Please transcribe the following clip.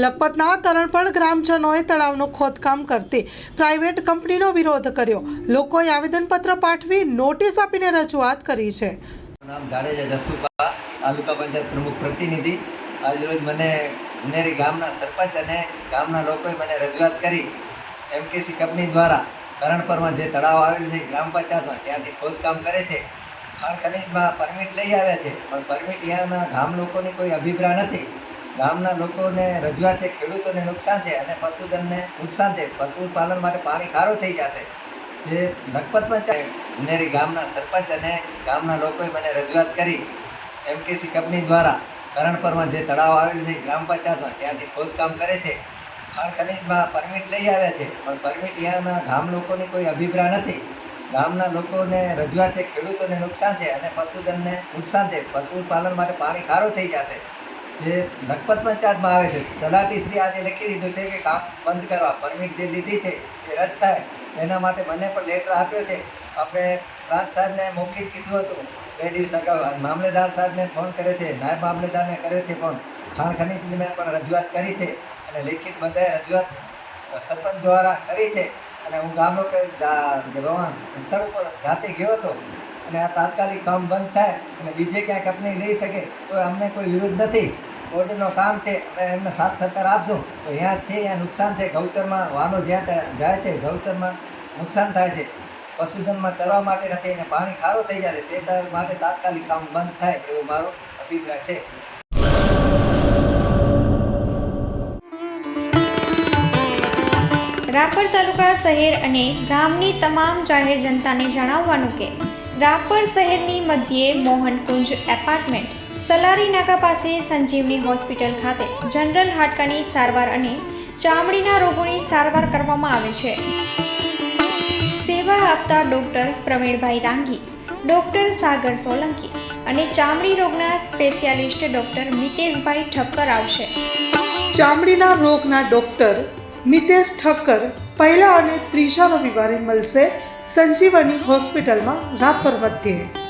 લખપતના કરણપણ ગ્રામજનોએ તળાવનું ખોદકામ કરતી પ્રાઇવેટ કંપનીનો વિરોધ કર્યો। લોકોએ આવેદનપત્ર પાઠવી નોટિસ આપીને રજૂઆત કરી છે। નામ જાડેજા જસુભા, તાલુકા પંચાયત પ્રમુખ પ્રતિનિધિ। આજરોજ મને ઉનેરી ગામના સરપંચ અને ગામના લોકોએ મને રજૂઆત કરી એમકેસી કંપની દ્વારા કરણપરમાં જે તળાવ આવેલ છે ગ્રામ પંચાયતમાં ત્યાંથી ખોદકામ કરે છે। ખાણ ખનીજમાં પરમિટ લઈ આવ્યા છે, પણ પરમિટ ત્યાંના ગામ લોકોની કોઈ અભિપ્રાય નથી। ગામના લોકોને રજૂઆત છે, ખેડૂતોને નુકસાન છે અને પશુધનને નુકસાન છે। પશુપાલન માટે પાણી ખારો થઈ જશે। જે લખપતમાં ઉનેરી ગામના સરપંચ અને ગામના લોકોએ મને રજૂઆત કરી એમકેસી કંપની દ્વારા કરણપરમાં જે તળાવ આવેલ છે ગ્રામ પંચાયતમાં ત્યાંથી ખોદકામ કરે છે। ખાણ ખનીજમાં પરમિટ લઈ આવ્યા છે, પણ પરમિટ ત્યાંના ગામ લોકોની કોઈ અભિપ્રાય નથી। ગામના લોકોને રજૂઆત છે, ખેડૂતોને નુકસાન છે અને પશુધનને નુકસાન છે। પશુપાલન માટે પાણી ખારો થઈ જશે। જે લખપત પંચાયતમાં આવે છે, તલાટીશ્રી આજે લખી દીધું છે કે કામ બંધ કરવા, પરમિટ જે લીધી છે એ રદ થાય એના માટે મને પણ લેટર આપ્યો છે। આપણે પ્રાંત સાહેબને મૌખિક કીધું હતું 2 દિવસ અગાઉ। મામલેદાર સાહેબને ફોન કર્યો છે, નાયબ મામલેદારને કર્યો છે, પણ ખાણ ખનીજની મેં પણ રજૂઆત કરી છે અને લેખિત બધાએ રજૂઆત સરપંચ દ્વારા કરી છે। અને હું ગામ લોકો સ્થળ ઉપર જાતે ગયો હતો અને આ તાત્કાલિક કામ બંધ થાય અને બીજે ક્યાંય કંપની લઈ શકે તો અમને કોઈ વિરોધ નથી। બોર્ડનું કામ છે, અમે એમને સાથ સહકાર આપશું। તો અહીંયા છે, અહીંયા નુકસાન છે, ગૌચરમાં વાનો જ્યાં જાય છે ગૌચરમાં નુકસાન થાય છે। પશુધનમાં ચરવા માટે નથી અને પાણી ખારો થઈ જાય છે, તે માટે તાત્કાલિક કામ બંધ થાય એવો મારો અભિપ્રાય છે। રાપર તાલુકા શહેર અને ગામની તમામ જાહેર જનતાને જણાવવાનું કે રાપર શહેરની મધ્યે મોહનકુંજ એપાર્ટમેન્ટ, સલારી નાકા પાસે સંજીવની હોસ્પિટલ ખાતે જનરલ હાડકાની સારવાર અને ચામડીના રોગોની સારવાર કરવામાં આવે છે। સેવા આપતા ડૉક્ટર પ્રવીણભાઈ રાંગી, ડૉક્ટર સાગર સોલંકી અને ચામડી રોગના સ્પેશિયાલિસ્ટ ડૉક્ટર મિતેશભાઈ ઠક્કર આવશે। ચામડીના રોગના ડૉક્ટર મિતેશ ઠક્કર પહેલા અને ત્રીજા રવિવારે મળશે સંજીવની હોસ્પિટલમાં રાપર મધ્યે।